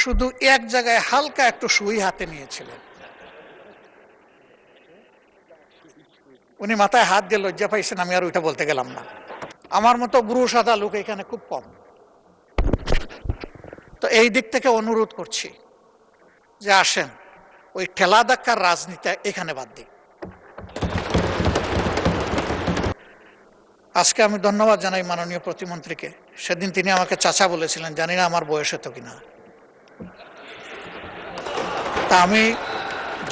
শুধু এক জায়গায় হালকা একটু সুই হাতে নিয়েছিলেন। উনি মাথায় হাত দিয়ে লজ্জা পাইছেন, আমি আর ওইটা বলতে গেলাম না। আমার মতো গুরু সাদা লোক এখানে খুব কম। তো এই দিক থেকে অনুরোধ করছি যে আসেন ওই ঠেলা ধাক্কার রাজনীতি এখানে বাদ দিই। আজকে আমি ধন্যবাদ জানাই মাননীয় প্রতিমন্ত্রীকে। সেদিন তিনি আমাকে চাচা বলেছিলেন, জানি না আমার বয়স হতো কিনা। তা আমি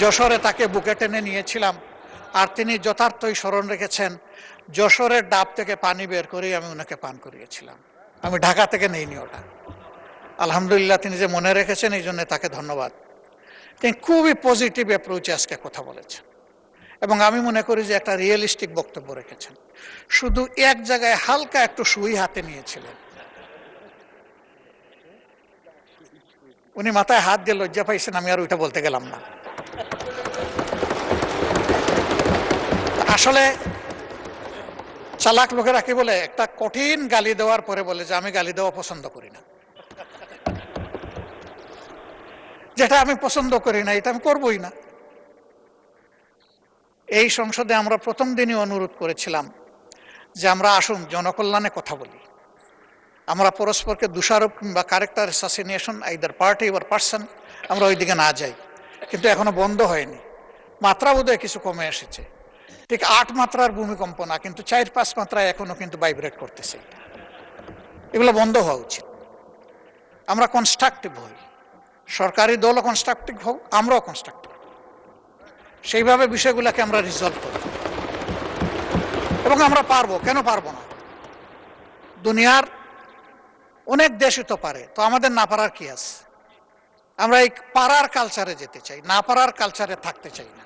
যশোরে তাকে বুকে টেনে নিয়েছিলাম, আর তিনি যথার্থই স্মরণ রেখেছেন। যশোরের ডাব থেকে পানি বের করেই আমি ওনাকে পান করিয়েছিলাম। আমি ঢাকা থেকে নেইনি ওটা। আলহামদুলিল্লাহ, তিনি যে মনে রেখেছেন এই জন্য তাকে ধন্যবাদ। তিনি খুবই পজিটিভ অ্যাপ্রোচে আজকে কথা বলেছেন এবং আমি মনে করি যে একটা রিয়েলিস্টিক বক্তব্য রেখেছেন। শুধু এক জায়গায় হালকা একটু সুই হাতে নিয়েছিলেন। উনি মাথায় হাত দিয়ে লজ্জা পাইছেন, আমি আর ওইটা বলতে গেলাম না। আসলে চালাক লোকেরা কি বলে, একটা কঠিন গালি দেওয়ার পরে বলে যে আমি গালি দেওয়া পছন্দ করি না। যেটা আমি পছন্দ করি না এটা আমি করবই না। এই সংসদে আমরা প্রথম দিনই অনুরোধ করেছিলাম যে আমরা আসুন জনকল্যাণে কথা বলি। আমরা পরস্পরকে দোষারোপ কিংবা character assassination either party or person আমরা ওই দিকে না যাই। কিন্তু এখনো বন্ধ হয়নি। মাত্রা বোধহয় কিছু কমে এসেছে, ঠিক 8 মাত্রার ভূমিকম্প না, কিন্তু 4-5 মাত্রায় এখনো কিন্তু ভাইব্রেট করতেছে। এগুলো বন্ধ হওয়া উচিত। আমরা কনস্ট্রাকটিভ হই, সরকারি দলও কনস্ট্রাকটিভ হোক, আমরাও কনস্ট্রাকটিভ, সেইভাবে বিষয়গুলোকে আমরা রিজলভ করি এবং আমরা পারবো। কেন পারবো না? দুনিয়ার অনেক দেশই তো পারে, তো আমাদের না পারার কি আছে? আমরা এই পারার কালচারে যেতে চাই, না পারার কালচারে থাকতে চাই না।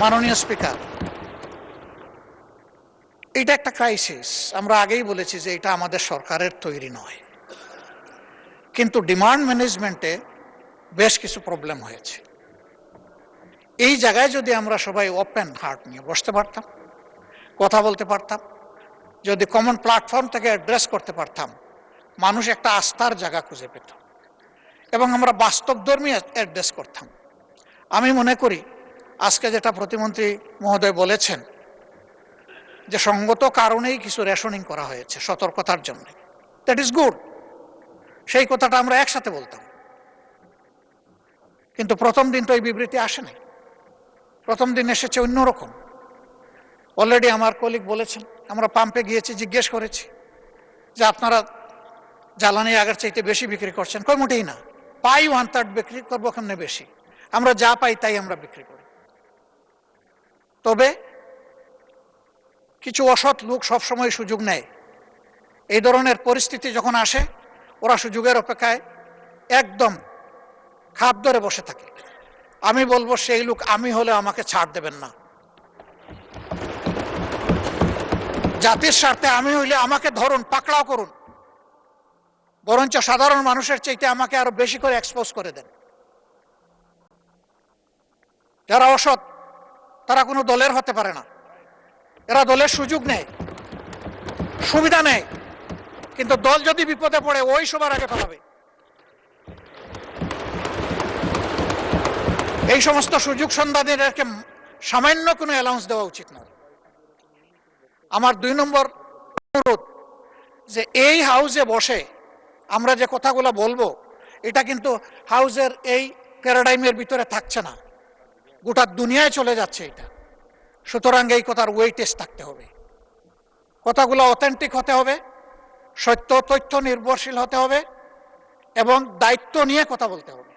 মাননীয় স্পিকার, এটা একটা ক্রাইসিস। আমরা আগেই বলেছি যে এটা আমাদের সরকারের তৈরি নয়, কিন্তু ডিমান্ড ম্যানেজমেন্টে বেশ কিছু প্রবলেম হয়েছে। এই জায়গায় যদি আমরা সবাই ওপেন হার্ট নিয়ে বসতে পারতাম, কথা বলতে পারতাম, যদি কমন প্ল্যাটফর্ম থেকে অ্যাড্রেস করতে পারতাম, মানুষ একটা আস্থার জায়গা খুঁজে পেত এবং আমরা বাস্তবধর্মী অ্যাড্রেস করতাম। আমি মনে করি আজকে যেটা প্রতিমন্ত্রী মহোদয় বলেছেন যে সঙ্গত কারণেই কিছু রেশনিং করা হয়েছে সতর্কতার জন্য, দ্যাট ইজ গুড। সেই কথাটা আমরা একসাথে বলতাম, কিন্তু প্রথম দিন তো এই বিবৃতি আসেনি। প্রথম দিন এসেছে অন্যরকম। অলরেডি আমার কলিগ বলেছেন, আমরা পাম্পে গিয়েছি, জিজ্ঞেস করেছি যে আপনারা জ্বালানি আগের চাইতে বেশি বিক্রি করছেন। কই মোটেই না, পাই 1/3 বিক্রি করবো কেমনে বেশি, আমরা যা পাই তাই আমরা বিক্রি করি। তবে কিছু অসৎ লোক সবসময় সুযোগ নেয়। এই ধরনের পরিস্থিতি যখন আসে ওরা সুযোগের অপেক্ষায় একদম খাপ ধরে বসে থাকে। আমি বলবো সেই লোক আমি হলে আমাকে ছাড় দেবেন না। জাতির স্বার্থে আমি হইলে আমাকে ধরুন, পাকড়াও করুন, বরঞ্চ সাধারণ মানুষের চাইতে আমাকে আরো বেশি করে এক্সপোজ করে দেন। যারা অসৎ তারা কোনো দলের হতে পারে না। এরা দলের সুযোগ নেয়, সুবিধা নেয়, কিন্তু দল যদি বিপদে পড়ে ওই সবার আগে পালাবে। এই সমস্ত সুযোগ সন্ধানীদেরকে সামান্য কোনো অ্যালাউন্স দেওয়া উচিত নয়। আমার 2 নম্বর অনুরোধ যে এই হাউসে বসে আমরা যে কথাগুলো বলবো এটা কিন্তু হাউসের এই প্যারাডাইমের ভিতরে থাকছে না, গোটা দুনিয়ায় চলে যাচ্ছে এটা। সুতরাং এই কথার ওয়েটেজ থাকতে হবে, কথাগুলো অথেন্টিক হতে হবে, সত্য তথ্য নির্ভরশীল হতে হবে এবং দায়িত্ব নিয়ে কথা বলতে হবে।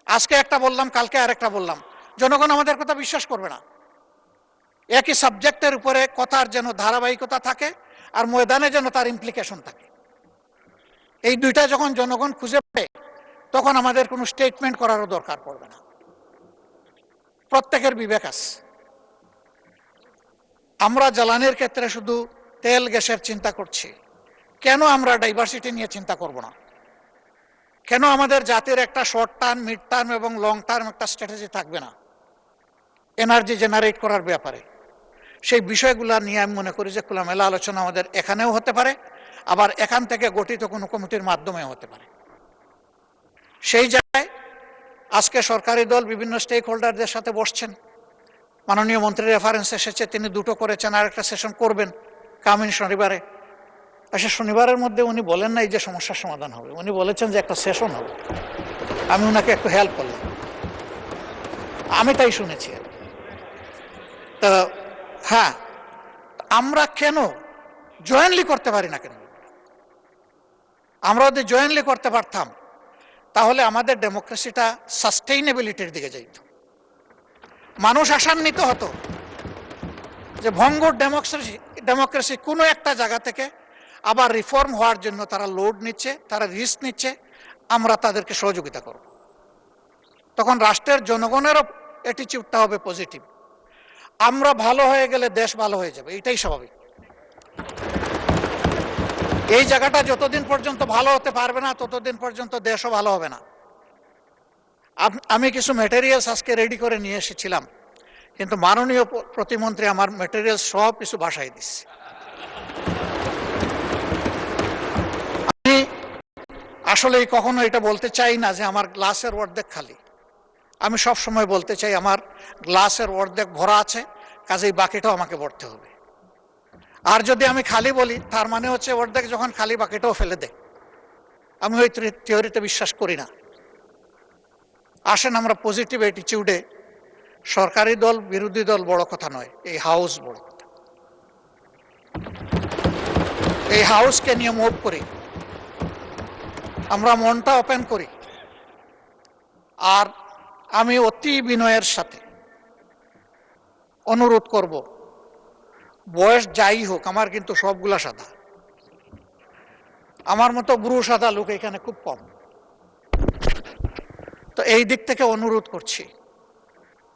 আজকে একটা বললাম, কালকে আরেকটা বললাম, জনগণ আমাদের কথা বিশ্বাস করবে না। একই সাবজেক্টের উপরে কথার যেন ধারাবাহিকতা থাকে আর ময়দানে যেন তার ইমপ্লিকেশন থাকে। এই দুইটা যখন জনগণ খুঁজে পায় তখন আমাদের কোনো স্টেটমেন্ট করারও দরকার পড়বে না। প্রত্যেকের বিবেক আছে। আমরা জ্বালানির ক্ষেত্রে শুধু তেল গ্যাসের চিন্তা করছি, কেন আমরা ডাইভার্সিটি নিয়ে চিন্তা করব না? কেন আমাদের জাতির একটা শর্ট টার্ম, মিড টার্ম এবং লং টার্ম একটা স্ট্র্যাটেজি থাকবে না এনার্জি জেনারেট করার ব্যাপারে? সেই বিষয়গুলো নিয়ে আমি মনে করি যে খোলামেলা আলোচনা আমাদের এখানেও হতে পারে, আবার এখান থেকে গঠিত কোনো কমিটির মাধ্যমেও হতে পারে। সেই জায়গায় আজকে সরকারি দল বিভিন্ন স্টেক হোল্ডারদের সাথে বসছেন। মাননীয় মন্ত্রীর রেফারেন্স এসেছে, তিনি দুটো করেছেন, আর একটা সেশন করবেন কামিং শনিবারে। আচ্ছা, শনিবারের মধ্যে উনি বলেন নাই যে সমস্যার সমাধান হবে, উনি বলেছেন যে একটা সেশন হবে। আমি ওনাকে একটু হেল্প করলাম, আমি তাই শুনেছি। তো হ্যাঁ, আমরা কেন জয়েন্টলি করতে পারি না কেন? আমরা যদি জয়েন্টলি করতে পারতাম তাহলে আমাদের ডেমোক্রেসিটা সাস্টেইনেবিলিটির দিকে যাইত। মানুষ আশান্বিত হতো যে ভঙ্গুর ডেমোক্রেসি কোনো একটা জায়গা থেকে আবার রিফর্ম হওয়ার জন্য তারা লোড নিচ্ছে, তারা রিস্ক নিচ্ছে, আমরা তাদেরকে সহযোগিতা করব। তখন রাষ্ট্রের জনগণেরও অ্যাটিটিউডটা হবে পজিটিভ। আমরা ভালো হয়ে গেলে দেশ ভালো হয়ে যাবে, এটাই স্বাভাবিক। এই জায়গাটা যতদিন পর্যন্ত ভালো হতে পারবে না ততদিন পর্যন্ত দেশও ভালো হবে না। আমি কিছু ম্যাটেরিয়ালস আজকে রেডি করে নিয়ে এসেছিলাম, কিন্তু মাননীয় প্রতিমন্ত্রী আমার ম্যাটেরিয়ালস সব কিছু বাসায় দিচ্ছে। আমি আসলেই কখনো এটা বলতে চাই না যে আমার গ্লাসের অর্ধেক খালি। আমি সব সময় বলতে চাই আমার গ্লাসের অর্ধেক ভরা আছে, কাজেই বাকিটাও আমাকে ভরতে হবে। আর যদি আমি খালি বলি তার মানে হচ্ছে অর্ধেক যখন খালি বাকিটাও ফেলে দেয়। আমি ওই থিওরিতে বিশ্বাস করি না। আসেন আমরা পজিটিভ অ্যাটিটিউডে, সরকারি দল বিরোধী দল বড় কথা নয়, এই হাউস বড় কথা। এই হাউসকে নিয়ে মুভ করি, আমরা মনটা ওপেন করি। আর আমি অতি বিনয়ের সাথে অনুরোধ করব, বয়স যাই হোক আমার কিন্তু সবগুলা সাদা, আমার মতো ব্রু সাদা লোক এখানে খুব কম। তো এই দিক থেকে অনুরোধ করছি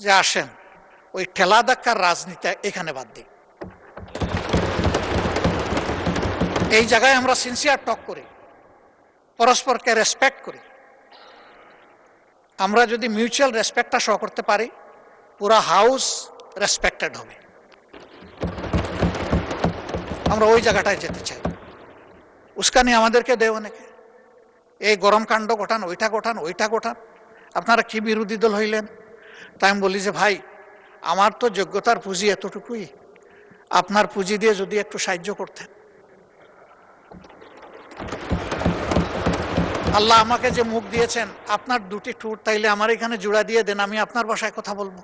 যে আসেন ওই ঠেলা ধাক্কার রাজনীতি এখানে বাদ দিই। এই জায়গায় আমরা সিনসিয়ার টক করি, পরস্পরকে রেসপেক্ট করি। আমরা যদি মিউচুয়াল রেসপেক্টটা শো করতে পারি, পুরা হাউস রেসপেক্টেড হবে। আমরা ওই জায়গাটায় যেতে চাই। উস্কানি আমাদেরকে দেয় অনেকে, এই গরম কাণ্ড ঘটান, ওইটা ঘটান, ওইটা ঘটান, আপনারা কি বিরোধী দল হইলেন? তাই আমি বলি যে ভাই, আমার তো যোগ্যতার পুঁজি এতটুকুই, আপনার পুঁজি দিয়ে যদি একটু সাহায্য করতেন। আল্লাহ আমাকে যে মুখ দিয়েছেন, আপনার দুটি ঠোঁট, তাইলে আমার এখানে জোড়া দিয়ে দেন, আমি আপনার ভাষায় কথা বলবো।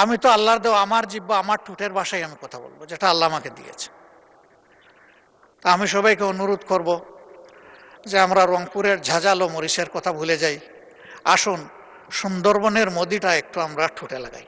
আমি তো আল্লাহর দেওয়া আমার জিহ্বা, আমার ঠোঁটের ভাষায় আমি কথা বলবো, যেটা আল্লাহ আমাকে দিয়েছে। তা আমি সবাইকে অনুরোধ করব যে আমরা রংপুরের ঝাঁঝালো মরিচের কথা ভুলে যাই। আসুন সুন্দরবনের মোদিটা একটু আমরা ঠোঁটে লাগাই।